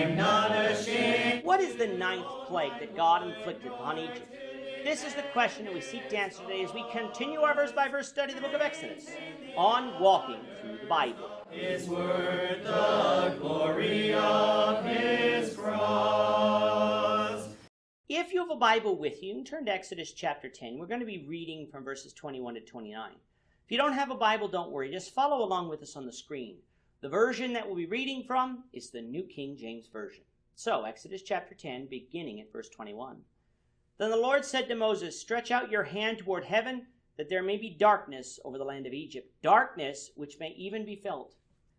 I'm not ashamed. What is the ninth plague that God inflicted upon Egypt? This is the question that we seek to answer today as we continue our verse-by-verse study of the book of Exodus on walking through the Bible. His word, the glory of his cross. If you have a Bible with you, turn to Exodus chapter 10. We're going to be reading from verses 21 to 29. If you don't have a Bible, don't worry. Just follow along with us on the screen. The version that we'll be reading from is the New King James Version. So, Exodus chapter 10, beginning at verse 21. Then the Lord said to Moses, "Stretch out your hand toward heaven, that there may be darkness over the land of Egypt, darkness which may even be felt."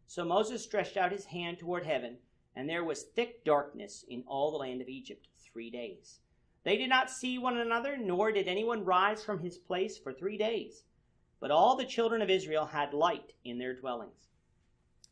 So Moses stretched out his hand toward heaven, and there was thick darkness in all the land of Egypt 3 days. They did not see one another, nor did anyone rise from his place for 3 days. But all the children of Israel had light in their dwellings.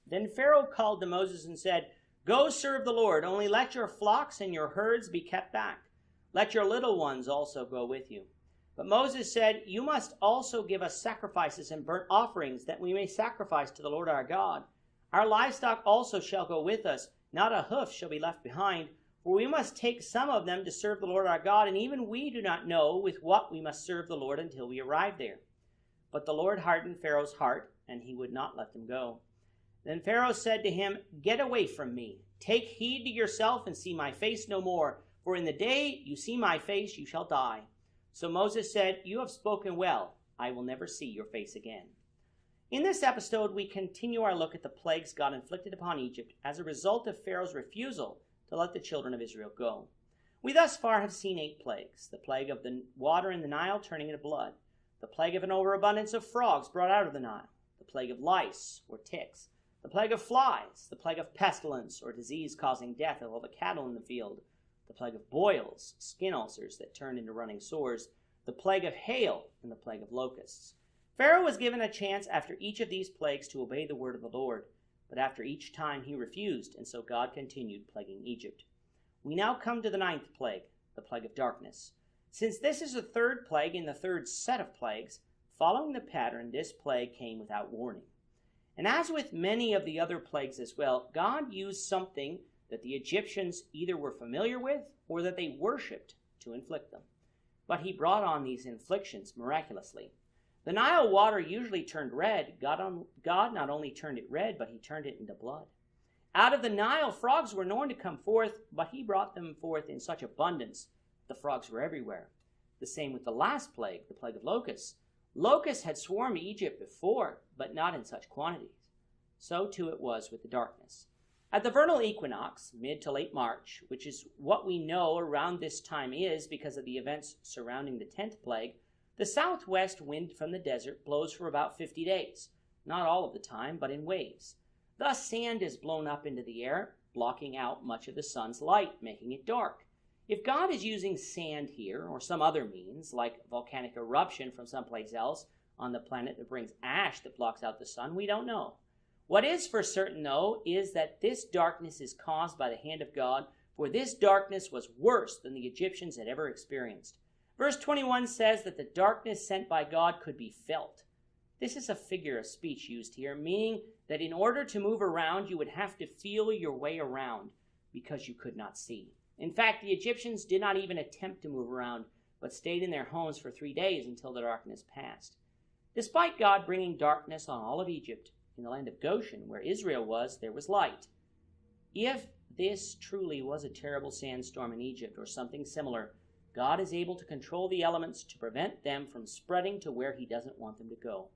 Then Pharaoh called to Moses and said, "Go serve the Lord, only let your flocks and your herds be kept back. Let your little ones also go with you." But Moses said, "You must also give us sacrifices and burnt offerings, that we may sacrifice to the Lord our God. Our livestock also shall go with us, not a hoof shall be left behind, for we must take some of them to serve the Lord our God, and even we do not know with what we must serve the Lord until we arrive there." But the Lord hardened Pharaoh's heart, and he would not let them go. Then Pharaoh said to him, "Get away from me. Take heed to yourself and see my face no more, for in the day you see my face you shall die." So Moses said, "You have spoken well. I will never see your face again." In this episode, we continue our look at the plagues God inflicted upon Egypt as a result of Pharaoh's refusal to let the children of Israel go. We thus far have seen 8 plagues: the plague of the water in the Nile turning into blood, the plague of an overabundance of frogs brought out of the Nile, the plague of lice or ticks, the plague of flies, the plague of pestilence or disease causing death of all the cattle in the field, the plague of boils, skin ulcers that turned into running sores, the plague of hail, and the plague of locusts. Pharaoh was given a chance after each of these plagues to obey the word of the Lord, but after each time he refused, and so God continued plaguing Egypt. We now come to the 9th plague, the plague of darkness. Since this is the 3rd plague in the 3rd set of plagues, following the pattern, this plague came without warning. And as with many of the other plagues as well, God used something that the Egyptians either were familiar with or that they worshipped to inflict them. But he brought on these inflictions miraculously. The Nile water usually turned red. God not only turned it red, but he turned it into blood. Out of the Nile, frogs were known to come forth, but he brought them forth in such abundance the frogs were everywhere. The same with the last plague, the plague of locusts. Locusts had swarmed Egypt before, but not in such quantities. So too it was with the darkness. At the vernal equinox, mid to late March, which is what we know around this time is because of the events surrounding the 10th plague, the southwest wind from the desert blows for about 50 days, not all of the time, but in waves. Thus, sand is blown up into the air, blocking out much of the sun's light, making it dark. If God is using sand here, or some other means, like volcanic eruption from someplace else on the planet that brings ash that blocks out the sun, we don't know. What is for certain, though, is that this darkness is caused by the hand of God, for this darkness was worse than the Egyptians had ever experienced. Verse 21 says that the darkness sent by God could be felt. This is a figure of speech used here, meaning that in order to move around, you would have to feel your way around because you could not see. In fact, the Egyptians did not even attempt to move around, but stayed in their homes for 3 days until the darkness passed. Despite God bringing darkness on all of Egypt, in the land of Goshen, where Israel was, there was light. If this truly was a terrible sandstorm in Egypt or something similar, God is able to control the elements to prevent them from spreading to where he doesn't want them to go.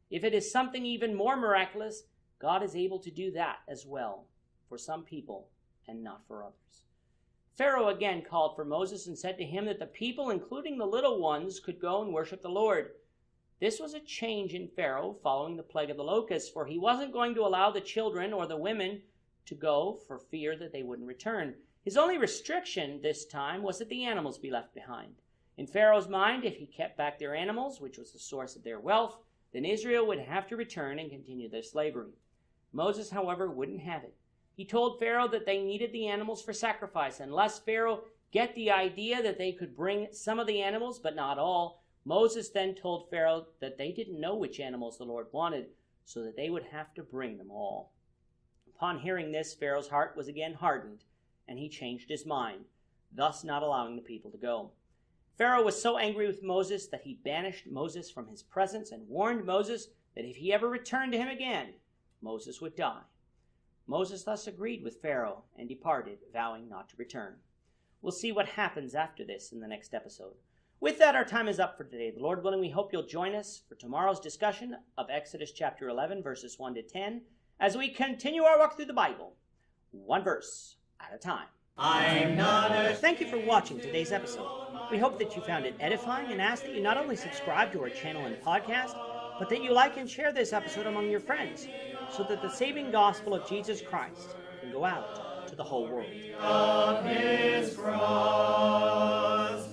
If it is something even more miraculous, God is able to do that as well, for some people and not for others. Pharaoh again called for Moses and said to him that the people, including the little ones, could go and worship the Lord. This was a change in Pharaoh following the plague of the locusts, for he wasn't going to allow the children or the women to go for fear that they wouldn't return. His only restriction this time was that the animals be left behind. In Pharaoh's mind, if he kept back their animals, which was the source of their wealth, then Israel would have to return and continue their slavery. Moses, however, wouldn't have it. He told Pharaoh that they needed the animals for sacrifice. Unless Pharaoh get the idea that they could bring some of the animals, but not all, Moses then told Pharaoh that they didn't know which animals the Lord wanted, so that they would have to bring them all. Upon hearing this, Pharaoh's heart was again hardened, and he changed his mind, thus not allowing the people to go. Pharaoh was so angry with Moses that he banished Moses from his presence and warned Moses that if he ever returned to him again, Moses would die. Moses thus agreed with Pharaoh and departed, vowing not to return. We'll see what happens after this in the next episode. With that, our time is up for today. The Lord willing, we hope you'll join us for tomorrow's discussion of Exodus chapter 11, verses 1 to 10, as we continue our walk through the Bible, one verse at a time. I'm not ashamed. Thank you for watching today's episode. We hope that you found it edifying and ask that you not only subscribe to our channel and podcast, but that you like and share this episode among your friends, so that the saving gospel of Jesus Christ can go out to the whole world. Of his cross.